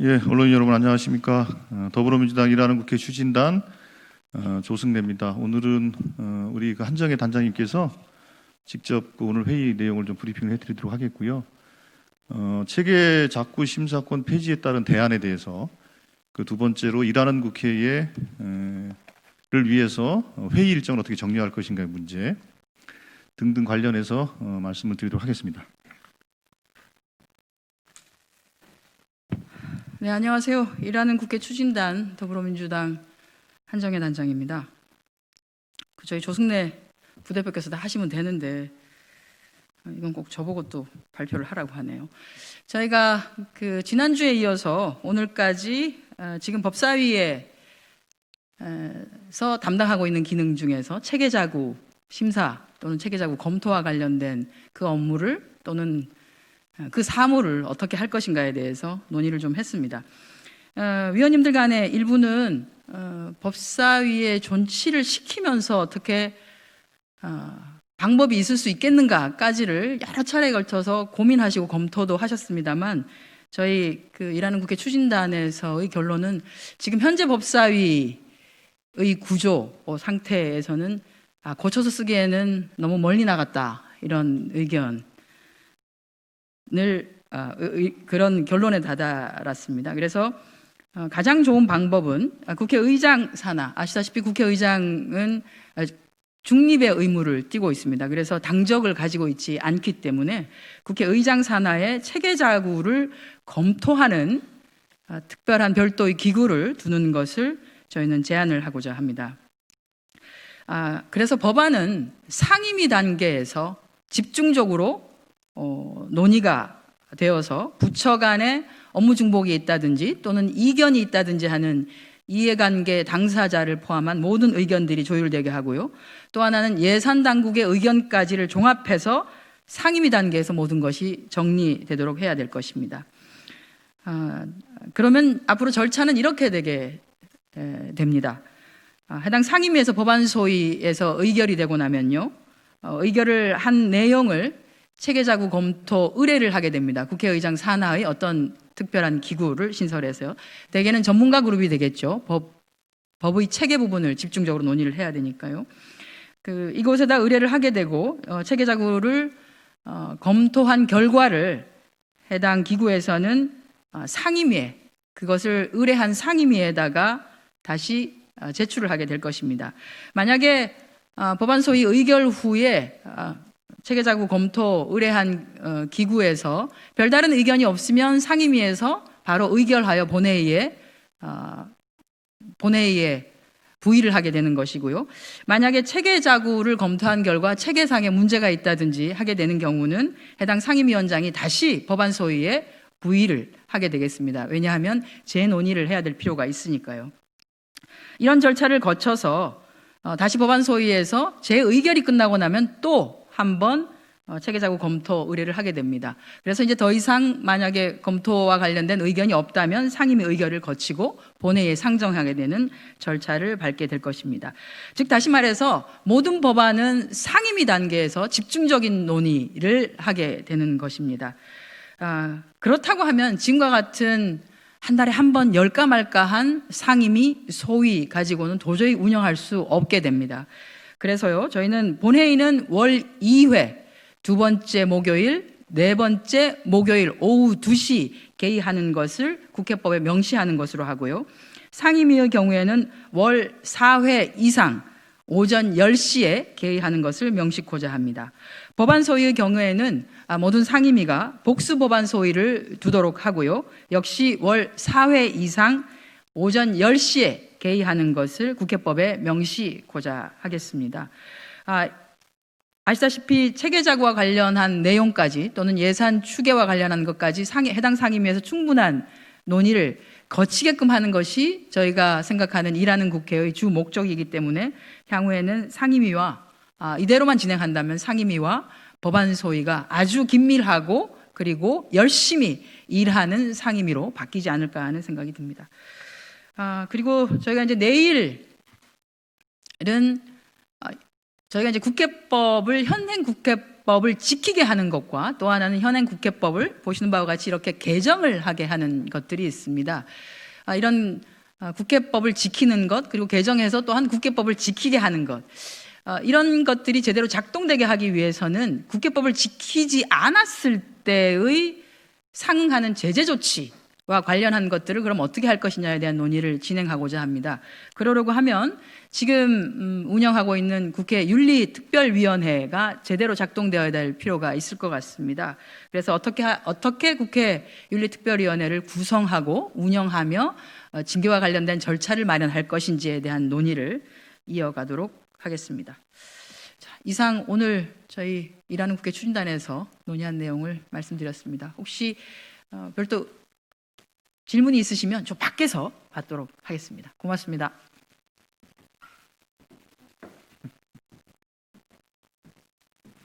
예, 언론인 여러분 안녕하십니까? 더불어민주당 일하는 국회 추진단 조승래입니다. 오늘은 우리 그 한정혜 단장님께서 직접 오늘 회의 내용을 좀 브리핑을 해드리도록 하겠고요. 체계 작구 심사권 폐지에 따른 대안에 대해서 그 두 번째로 일하는 국회를 위해서 회의 일정을 어떻게 정리할 것인가의 문제 등등 관련해서 말씀을 드리도록 하겠습니다. 네, 안녕하세요. 일하는 국회 추진단 더불어민주당 한정혜 단장입니다. 저희 조승래 부대표께서 다 하시면 되는데 이건 꼭 저보고 또 발표를 하라고 하네요. 저희가 그 지난주에 이어서 오늘까지 지금 법사위에서 담당하고 있는 기능 중에서 체계자구 심사 또는 체계자구 검토와 관련된 그 업무를 또는 그 사무를 어떻게 할 것인가에 대해서 논의를 좀 했습니다. 위원님들 간에 일부는 법사위에 존치를 시키면서 어떻게 방법이 있을 수 있겠는가까지를 여러 차례에 걸쳐서 고민하시고 검토도 하셨습니다만 저희 그 일하는 국회 추진단에서의 결론은 지금 현재 법사위의 구조 상태에서는 고쳐서 쓰기에는 너무 멀리 나갔다 이런 의견 그런 결론에 다다랐습니다. 그래서 가장 좋은 방법은 국회의장 산하, 아시다시피 국회의장은 중립의 의무를 띠고 있습니다. 그래서 당적을 가지고 있지 않기 때문에 국회의장 산하에 체계자구를 검토하는 특별한 별도의 기구를 두는 것을 저희는 제안을 하고자 합니다. 그래서 법안은 상임위 단계에서 집중적으로 논의가 되어서 부처 간에 업무 중복이 있다든지 또는 이견이 있다든지 하는 이해관계 당사자를 포함한 모든 의견들이 조율되게 하고요. 또 하나는 예산 당국의 의견까지를 종합해서 상임위 단계에서 모든 것이 정리되도록 해야 될 것입니다. 그러면 앞으로 절차는 이렇게 되게 됩니다. 해당 상임위에서 법안 소위에서 의결이 되고 나면요. 의결을 한 내용을 체계자구 검토 의뢰를 하게 됩니다. 국회의장 산하의 어떤 특별한 기구를 신설해서요. 대개는 전문가 그룹이 되겠죠. 법의 체계 부분을 집중적으로 논의를 해야 되니까요. 이곳에다 의뢰를 하게 되고 체계자구를 검토한 결과를 해당 기구에서는 상임위에 그것을 의뢰한 상임위에다가 다시 제출을 하게 될 것입니다. 만약에 법안 소위 의결 후에 체계자구 검토 의뢰한 기구에서 별다른 의견이 없으면 상임위에서 바로 의결하여 본회의에 부의를 하게 되는 것이고요. 만약에 체계자구를 검토한 결과 체계상에 문제가 있다든지 하게 되는 경우는 해당 상임위원장이 다시 법안 소위에 부의를 하게 되겠습니다. 왜냐하면 재논의를 해야 될 필요가 있으니까요. 이런 절차를 거쳐서 다시 법안 소위에서 재의결이 끝나고 나면 또 한번 체계자구 검토 의뢰를 하게 됩니다. 그래서 이제 더 이상 만약에 검토와 관련된 의견이 없다면 상임위 의결을 거치고 본회의에 상정하게 되는 절차를 밟게 될 것입니다. 즉 다시 말해서 모든 법안은 상임위 단계에서 집중적인 논의를 하게 되는 것입니다. 그렇다고 하면 지금과 같은 한 달에 한 번 열까 말까한 상임위 소위 가지고는 도저히 운영할 수 없게 됩니다. 그래서요, 저희는 본회의는 월 2회, 두 번째 목요일, 네 번째 목요일 오후 2시 개의하는 것을 국회법에 명시하는 것으로 하고요. 상임위의 경우에는 월 4회 이상 오전 10시에 개의하는 것을 명시코자 합니다. 법안 소위의 경우에는 모든 상임위가 복수 법안 소위를 두도록 하고요. 역시 월 4회 이상 오전 10시에 개의하는 것을 국회법에 명시코자 하겠습니다. 아시다시피 체계자구와 관련한 내용까지 또는 예산 추계와 관련한 것까지 해당 상임위에서 충분한 논의를 거치게끔 하는 것이 저희가 생각하는 일하는 국회의 주 목적이기 때문에 향후에는 상임위와 이대로만 진행한다면 상임위와 법안 소위가 아주 긴밀하고 그리고 열심히 일하는 상임위로 바뀌지 않을까 하는 생각이 듭니다. 그리고 저희가 이제 내일은 저희가 이제 국회법을 현행 국회법 국회법을 지키게 하는 것과 또 하나는 현행 국회법을 보시는 바와 같이 이렇게 개정을 하게 하는 것들이 있습니다. 이런 국회법을 지키는 것, 그리고 개정해서 또한 국회법을 지키게 하는 것, 이런 것들이 제대로 작동되게 하기 위해서는 국회법을 지키지 않았을 때의 상응하는 제재 조치와 관련한 것들을 그럼 어떻게 할 것이냐에 대한 논의를 진행하고자 합니다. 그러려고 하면 지금 운영하고 있는 국회 윤리특별위원회가 제대로 작동되어야 될 필요가 있을 것 같습니다. 그래서 어떻게 국회 윤리특별위원회를 구성하고 운영하며 징계와 관련된 절차를 마련할 것인지에 대한 논의를 이어가도록 하겠습니다. 자, 이상 오늘 저희 일하는 국회 추진단에서 논의한 내용을 말씀드렸습니다. 혹시 별도 질문이 있으시면 저 밖에서 받도록 하겠습니다. 고맙습니다.